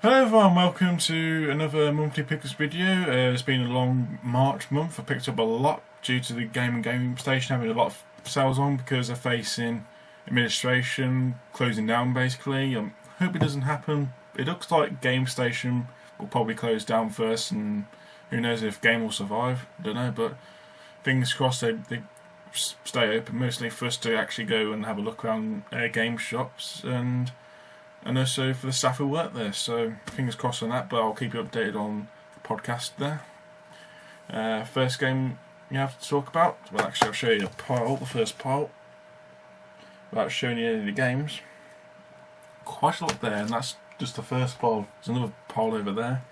Hello everyone, welcome to another monthly pickups video. It's been a long March month. I picked up a lot due to the Game and GameStation having a lot of sales on because they're facing administration closing down basically. Hope it doesn't happen. It looks like GameStation will probably close down first, and who knows if Game will survive. I don't know, but fingers crossed they stay open, mostly for us to actually go and have a look around game shops and also for the staff who work there. So fingers crossed on that, but I'll keep you updated on the podcast there. First game you have to talk about, well actually I'll show you the first pile, without showing you any of the games. Quite a lot there, and that's just the first pile. There's another pile over there,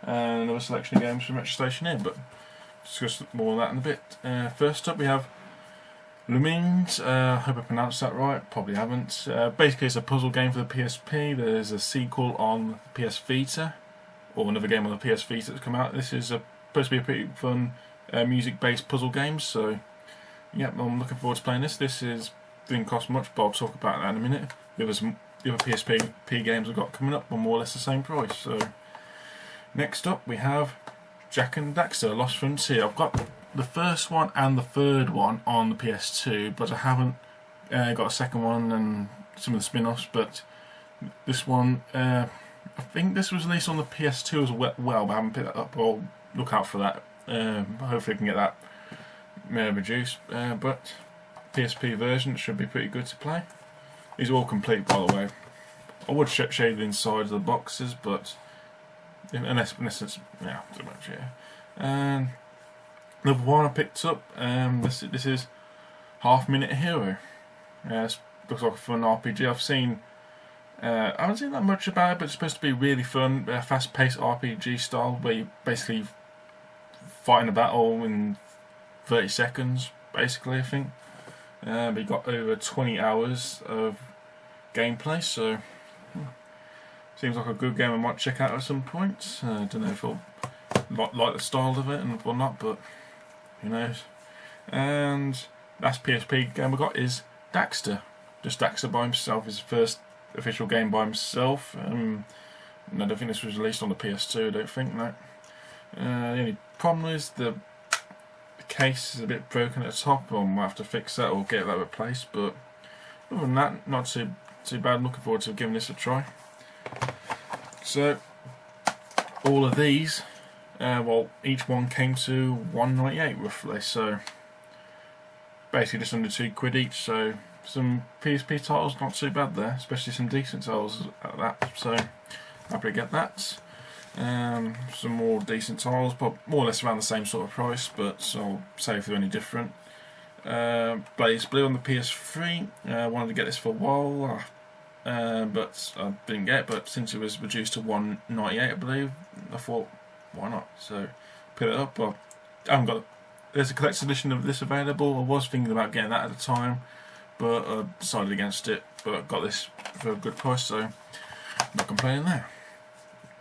and another selection of games from MetroStation here, but discuss more of that in a bit. First up we have Lumines, hope I pronounced that right, probably haven't. Basically it's a puzzle game for the PSP. There's a sequel on PS Vita, or another game on the PS Vita that's come out. This is supposed to be a pretty fun music based puzzle game, so yeah, I'm looking forward to playing this. Didn't cost much, but I'll talk about that in a minute. The other PSP games I've got coming up are more or less the same price. So next up we have Jak and Daxter Lost Frontier. I've got the first one and the third one on the PS2, but I haven't got a second one and some of the spin-offs. But this one, I think this was released on the PS2 as well, but I haven't picked that up. I'll look out for that. Hopefully I can get that reduced. But PSP version should be pretty good to play. These are all complete, by the way. I would show you the inside of the boxes, but unless it's too much, yeah. And another one I picked up, this is Half Minute Hero. It looks like a fun RPG. I haven't seen that much about it, but it's supposed to be really fun, fast-paced RPG style, where you basically fighting a battle in 30 seconds, basically, I think. But you got over 20 hours of gameplay, so seems like a good game I might check out at some point. I don't know if I'll like the style of it and whatnot, but who knows. And last PSP game I got is Daxter. Just Daxter by himself. His first official game by himself. I don't think this was released on the PS2, I don't think, no. The only problem is the case is a bit broken at the top. I might have to fix that or get that replaced, but other than that, not too bad. I'm looking forward to giving this a try. So all of these, each one came to $1.98 roughly, so basically just under £2 each. So some PSP titles not too bad there, especially some decent titles at that. So happy to get that. Some more decent titles, but more or less around the same sort of price, but I'll say if they're any different. Blaze Blue on the PS3. Wanted to get this for a while, but I didn't get it. But since it was reduced to $1.98, I believe, I thought, why not? So put it up. I haven't got. There's a collector's edition of this available. I was thinking about getting that at the time, but I decided against it. But I got this for a good price, so not complaining there.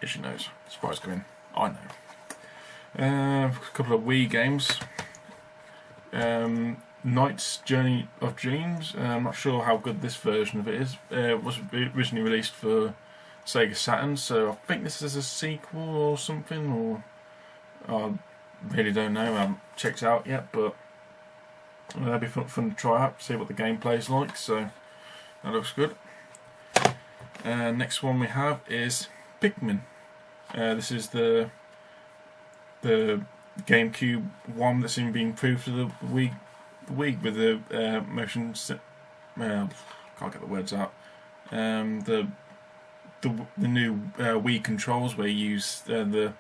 Yes, she knows. Surprise coming. I know. A couple of Wii games. Knight's Journey of Dreams. I'm not sure how good this version of it is. It was originally released for Sega Saturn, so I think this is a sequel or something, or I really don't know. I haven't checked it out yet, but that'd be fun to try out, see what the gameplay is like. So that looks good. Next one we have is Pikmin. This is the GameCube one that's been improved to the Wii with the motion. Can't get the words out. The new Wii controls where you use the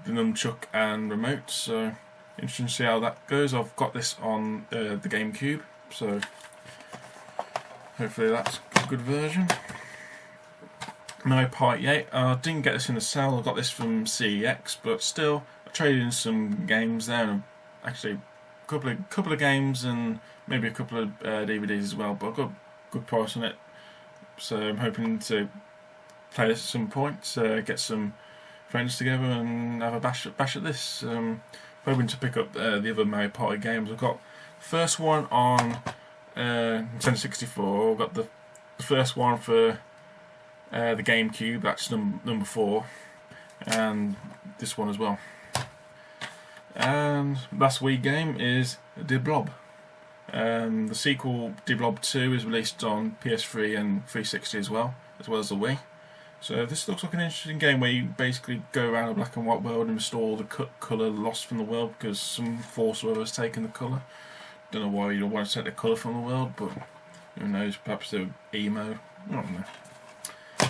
nunchuck and remote. So interesting to see how that goes. I've got this on the GameCube, so hopefully that's a good version. No Party 8. I didn't get this in the sale. I got this from CEX, but still, I traded in some games there, and actually a couple of games and maybe a couple of DVDs as well. But I got a good price on it, so I'm hoping to play this at some point. Get some friends together and have a bash at this. Hoping to pick up the other Mario Party games. I've got the first one on Nintendo 64. I've got the first one for the GameCube, that's number 4, and this one as well. And last Wii game is The Blob. The sequel, The Blob 2, is released on PS3 and 360 as well as the Wii. So this looks like an interesting game where you basically go around a black and white world and restore the colour lost from the world because some force or other has taken the colour. Don't know why you don't want to take the colour from the world, but who knows, perhaps they're emo, I don't know.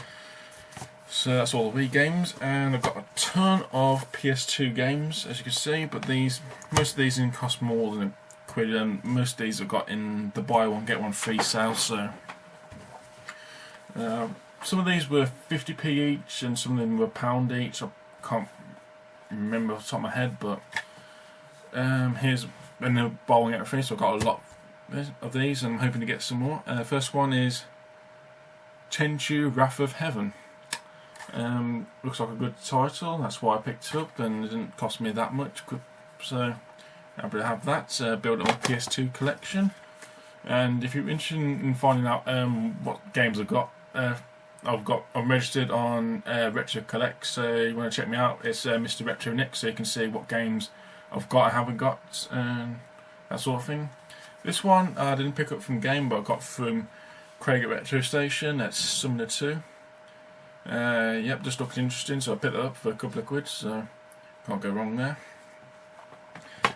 So that's all the Wii games, and I've got a ton of PS2 games, as you can see, but most of these didn't cost more than £1, and most of these I've got in the buy one get one free sale, so some of these were 50p each and some of them were £1 each. I can't remember off the top of my head, but here's the buy one get one free, so I've got a lot of these and I'm hoping to get some more. First one is Tenchu Wrath of Heaven. Looks like a good title, that's why I picked it up, and it didn't cost me that much, so I'm going to have that, build up my PS2 collection. And if you're interested in finding out what games I've got, I'm registered on Retro Collect, so you want to check me out, it's Mr. Retro Nick, so you can see what games I've got, I haven't got, and that sort of thing. This one I didn't pick up from Game, but I got from Craig at Retro Station, that's Summoner 2. Yep, just looked interesting, so I picked it up for a couple of quid, so can't go wrong there.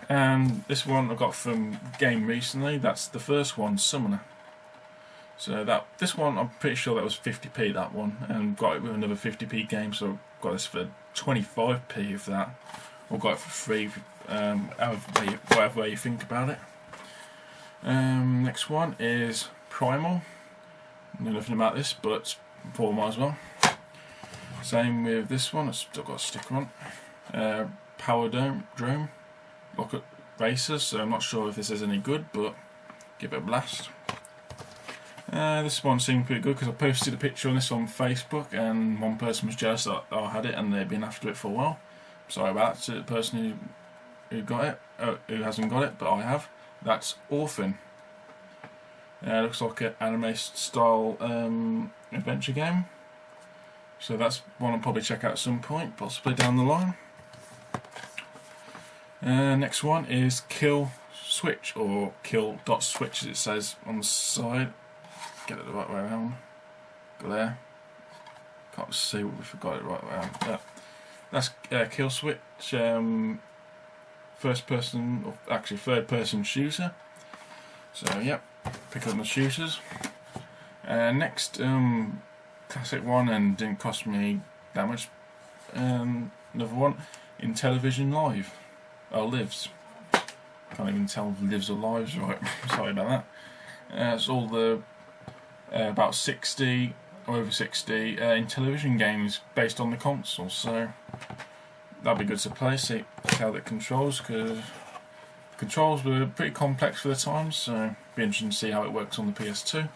And this one I got from Game recently, that's the first one, Summoner. So this one, I'm pretty sure that was 50p, that one, and got it with another 50p game, so I got this for 25p of that, or got it for free, whatever way you think about it. Next one is Primal. I know nothing about this, but thought I might as well. Same with this one, it's still got a sticker on. Power Drone, Rocket Racers, so I'm not sure if this is any good, but give it a blast. This one seemed pretty good because I posted a picture on this on Facebook and one person was jealous that I had it and they've been after it for a while. Sorry about that to the person who got it, who hasn't got it, but I have. That's Orphan. Looks like an anime style adventure game. So that's one I'll probably check out at some point, possibly down the line. Next one is Kill Switch, or Kill.Switch as it says on the side. Get it the right way around. Glare. Can't see what we forgot it right way around. Yeah. That's Kill Switch, first person, or actually third person shooter. So yep, pick up the shooters. Next, classic one and didn't cost me that much. Another one, Intellivision Live. Lives. Can't even tell lives or lives right. Sorry about that. It's all the about 60 or over 60 Intellivision games based on the console, so that'll be good to play, see how that controls, because the controls were pretty complex for the time, so it'll be interesting to see how it works on the PS2.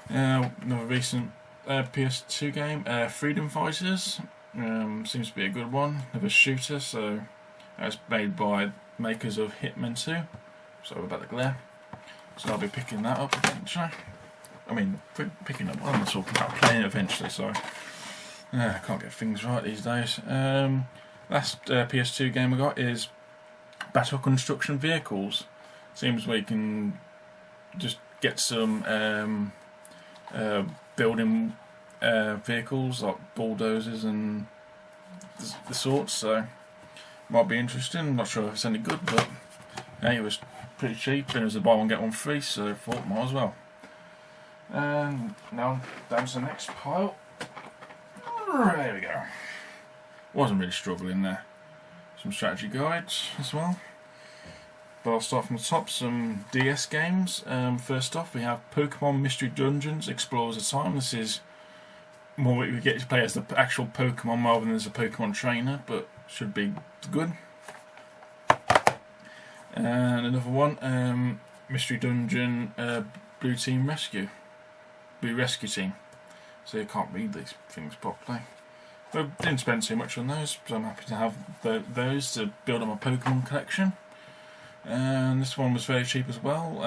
Another recent PS2 game, Freedom Fighters, seems to be a good one, another shooter, so it's made by makers of Hitman 2, sorry about the glare, so I'll be picking that up eventually. I mean, picking up, I'm talking about playing eventually, sorry. I can't get things right these days. Last PS2 game I got is Battle Construction Vehicles. Seems we can just get some building vehicles like bulldozers and the sorts, so might be interesting. I'm not sure if it's any good, but hey, it was pretty cheap and it was a buy one get one free, so I thought might as well. And now down to the next pile. There we go. Wasn't really struggling there. Some strategy guides as well. But I'll start from the top, some DS games. First off we have Pokemon Mystery Dungeons Explorers of Time. This is more we get to play as the actual Pokemon rather than as a Pokemon trainer, but should be good. And another one, Mystery Dungeon Blue Rescue Team. So you can't read these things properly. But didn't spend too much on those, so I'm happy to have those to build up my Pokemon collection. And this one was very cheap as well.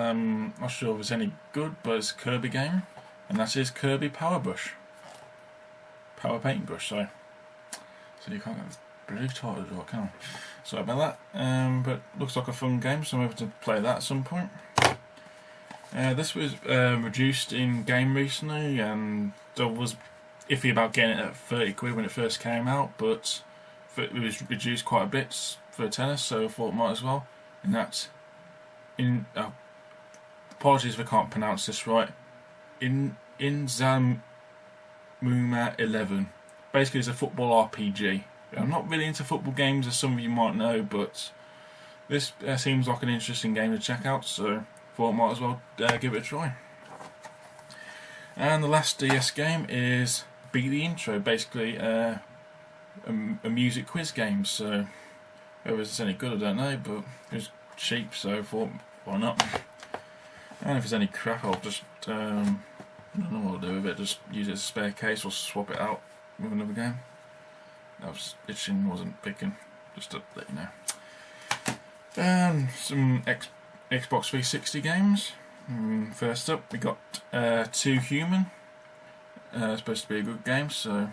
Not sure if it's any good, but it's a Kirby game, and that is Kirby Power Brush. power paintbrush. So you can't get blue title as well, can I? Sorry about that. But looks like a fun game, so I'm able to play that at some point. This was reduced in game recently, and I was iffy about getting it at 30 quid when it first came out, but it was reduced quite a bit for tennis, so I thought might as well. And that's apologies if I can't pronounce this right. No.11. Basically, it's a football RPG. I'm not really into football games, as some of you might know, but this seems like an interesting game to check out, so thought might as well give it a try. And the last DS game is Beat the Intro, basically a music quiz game. So whether it's any good I don't know, but it was cheap, so I thought why not. And if there's any crap, I'll just I don't know what I'll do with it. Just use it as a spare case or swap it out with another game. I was itching, wasn't picking, just to let you know. And some Xbox 360 games. First up, we got 2 Human. Supposed to be a good game, so,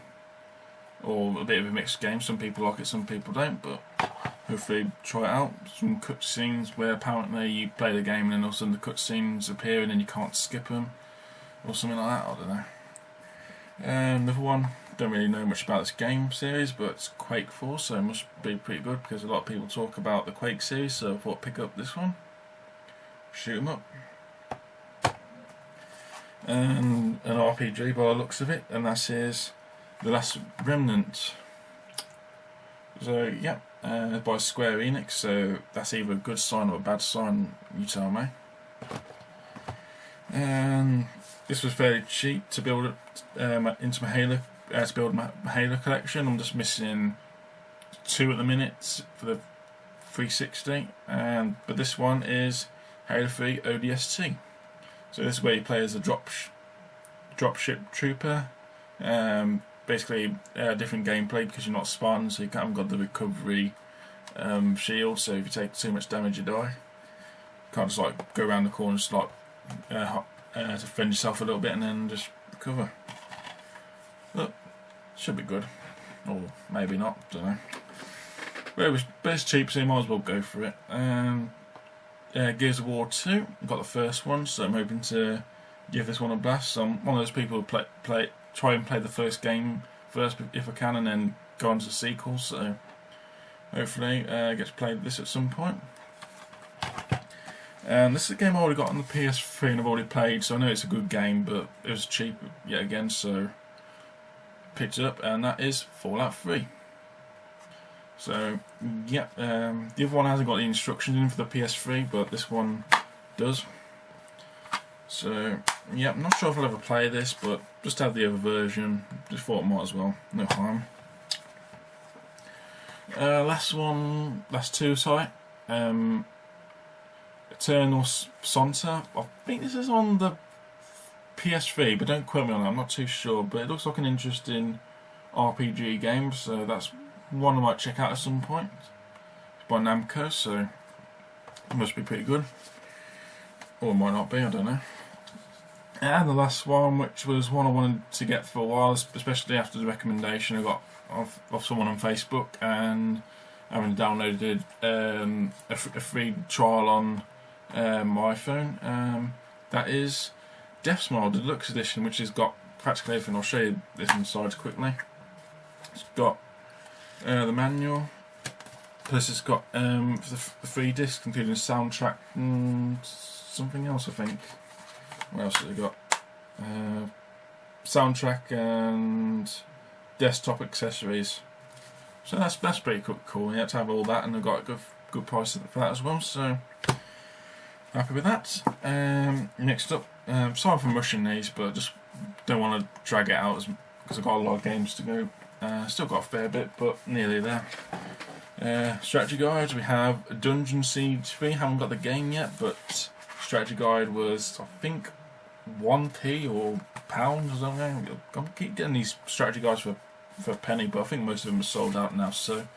or a bit of a mixed game. Some people like it, some people don't, but hopefully try it out. Some cutscenes where apparently you play the game and then all of a sudden the cutscenes appear and then you can't skip them, or something like that. I don't know. Another one, don't really know much about this game series, but it's Quake 4, so it must be pretty good because a lot of people talk about the Quake series, so I thought I'd pick up this one. Shoot 'em up. And an RPG by the looks of it, and that is The Last Remnant. So yeah, by Square Enix, so that's either a good sign or a bad sign, you tell me. And this was fairly cheap to build it into my Halo, to build my Halo collection. I'm just missing 2 at the minute for the 360, but this one is Halo 3 ODST. So this is where you play as a dropship trooper. Basically, different gameplay because you're not Spartan, so you haven't got the recovery shield. So if you take too much damage, you die. You can't just like go around the corner, just like defend yourself a little bit, and then just recover. Look, should be good, or maybe not. Don't know. But it's cheap, so you might as well go for it. Gears of War 2, got the first one, so I'm hoping to give this one a blast. So I'm one of those people who try and play the first game first if I can, and then go on to the sequel. So hopefully get to play this at some point. And this is a game I already got on the PS3 and I've already played, so I know it's a good game, but it was cheap yet again, so picked it up, and that is Fallout 3. So yeah, the other one hasn't got the instructions in for the PS3, but this one does. So yeah, I'm not sure if I'll ever play this, but just have the other version. Just thought might as well, no harm. Last two, sorry. Eternal Sonta. I think this is on the PS3, but don't quote me on that. I'm not too sure, but it looks like an interesting RPG game, so that's one I might check out at some point. It's by Namco, so it must be pretty good. Or it might not be, I don't know. And the last one, which was one I wanted to get for a while, especially after the recommendation I got of someone on Facebook, and having downloaded a free trial on my iPhone. That is Death's Smile Deluxe Edition, which has got practically everything. I'll show you this inside quickly. It's got the manual, plus it's got the 3 discs, including soundtrack and something else, I think. What else has it got? Soundtrack and desktop accessories. So that's pretty cool. You have to have all that, and I've got a good price for that as well. So happy with that. Next up, sorry for rushing these, but I just don't want to drag it out because I've got a lot of games to go. Still got a fair bit, but nearly there. Strategy guides, we have Dungeon Siege 3. Haven't got the game yet, but strategy guide was, I think, 1p or pound or something. I keep getting these strategy guides for a penny, but I think most of them are sold out now, so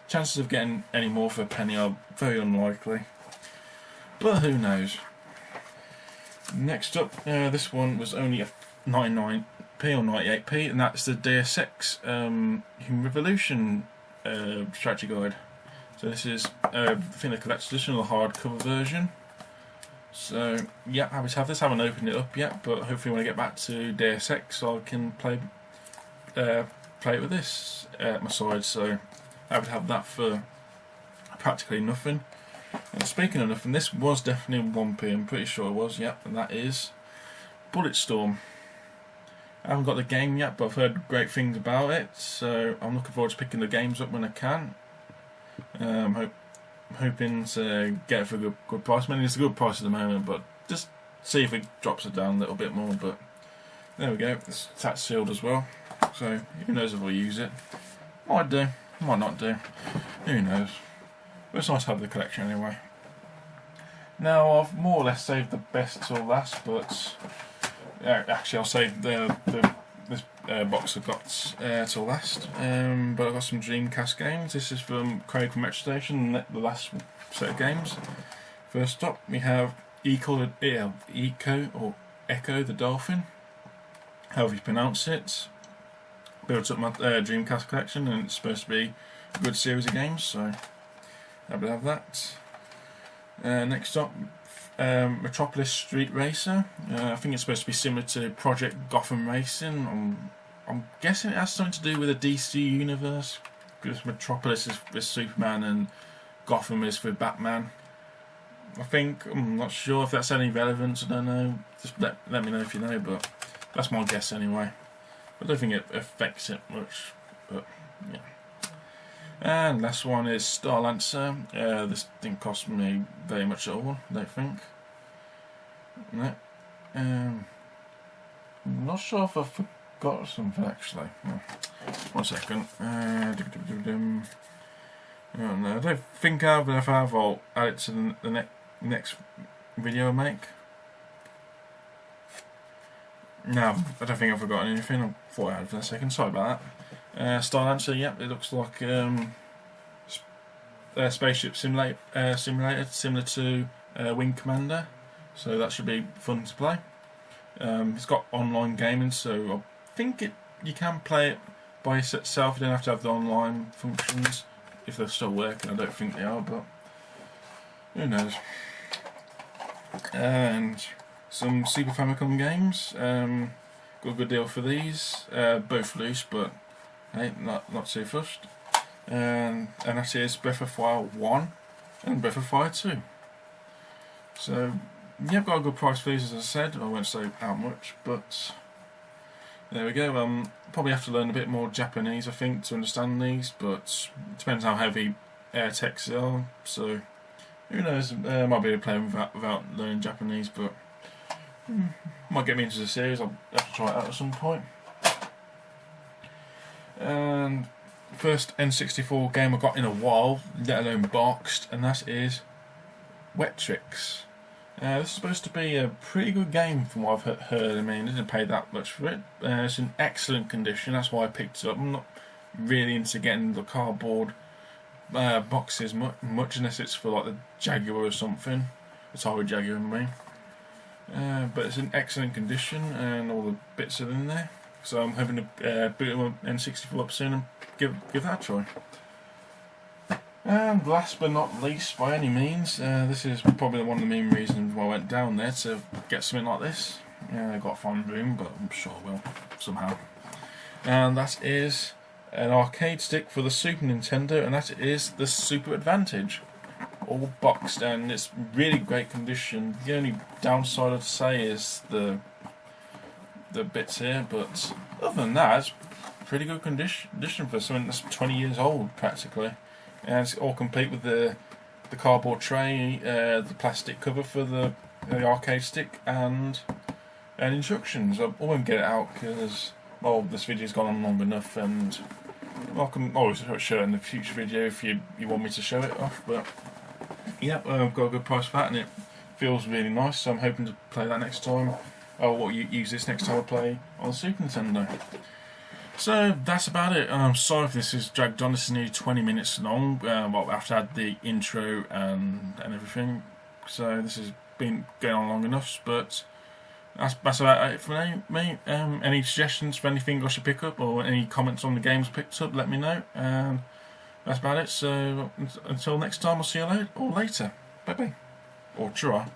chances of getting any more for a penny are very unlikely, but who knows. Next up, this one was only 99 or 98p, and that's the Deus Ex Human Revolution strategy guide. So this is, I think, the collector's edition or the hardcover version. So yeah, happy to have this. I haven't opened it up yet, but hopefully when I get back to Deus Ex, I can play it with this at my side. So happy to have that for practically nothing. And speaking of nothing, this was definitely 1p. I'm pretty sure it was. Yep, and that is Bulletstorm. I haven't got the game yet, but I've heard great things about it, so I'm looking forward to picking the games up when I can. Hoping to get it for a good price. I mean, it's a good price at the moment, but just see if it drops it down a little bit more. But there we go. It's tax sealed as well, so who knows if we'll use it. Might do, might not do. Who knows? But it's nice to have the collection anyway. Now I've more or less saved the best till last, but actually I'll save this box I've got till last. But I've got some Dreamcast games. This is from Craig from GameStation, the last set of games. First up we have Echo the Dolphin, however you pronounce it. Builds up my Dreamcast collection, and it's supposed to be a good series of games, so happy to have that. Next up, Metropolis Street Racer. I think it's supposed to be similar to Project Gotham Racing. I'm guessing it has something to do with the DC universe, because Metropolis is with Superman and Gotham is with Batman. I'm not sure if that's any relevance, I don't know. Just let me know if you know, but that's my guess anyway. I don't think it affects it much, but yeah. And last one is Star Lancer. This didn't cost me very much at all, I don't think. No. I'm not sure if I forgot something actually. No. 1 second. No, I don't think I have, but if I have, I'll add it to the next video I make. No, I don't think I've forgotten anything. I thought I had for a second. Sorry about that. Star Lancer, yep, it looks like spaceship simulator, similar to Wing Commander. So that should be fun to play. It's got online gaming, so I think you can play it by itself. You don't have to have the online functions if they're still working. I don't think they are, but who knows. And some Super Famicom games. Got a good deal for these. Both loose, but hey, not too fussed. And that is Breath of Fire 1 and Breath of Fire 2. So yeah, I've got a good price for these, as I said. I won't say how much, but there we go. Probably have to learn a bit more Japanese, I think, to understand these, but it depends how heavy text they are. So who knows? I might be able to play them without learning Japanese, but might get me into the series. I'll have to try it out at some point. And first N64 game I got in a while, let alone boxed, and that is Wet Tricks. This is supposed to be a pretty good game from what I've heard. I mean, I didn't pay that much for it. It's in excellent condition, that's why I picked it up. I'm not really into getting the cardboard boxes much unless it's for like the Jaguar or something. Atari Jaguar, I mean. But it's in excellent condition and all the bits are in there. So I'm hoping to boot my N64 up soon and give that a try. And last but not least, by any means, this is probably one of the main reasons why I went down there, to get something like this. Yeah, I've got to find room, but I'm sure I will somehow. And that is an arcade stick for the Super Nintendo, and that is the Super Advantage, all boxed, and it's really great condition. The only downside I'd say is the bits here, but other than that, it's pretty good condition for something that's 20 years old practically. And it's all complete with the cardboard tray, the plastic cover for the arcade stick, and instructions. I won't get it out because this video's gone on long enough, and I can always show it in the future video if you want me to show it off. But yeah, I've got a good price for that, and it feels really nice. So I'm hoping to play that next time. Use this next time I play on the Super Nintendo. So that's about it. I'm sorry if this is dragged on. This is nearly 20 minutes long. After I had the intro and everything, so this has been going on long enough. But That's about it for me. Any suggestions for anything I should pick up, or any comments on the games picked up, let me know. That's about it. So until next time, I'll see you all later. Bye bye. Or try.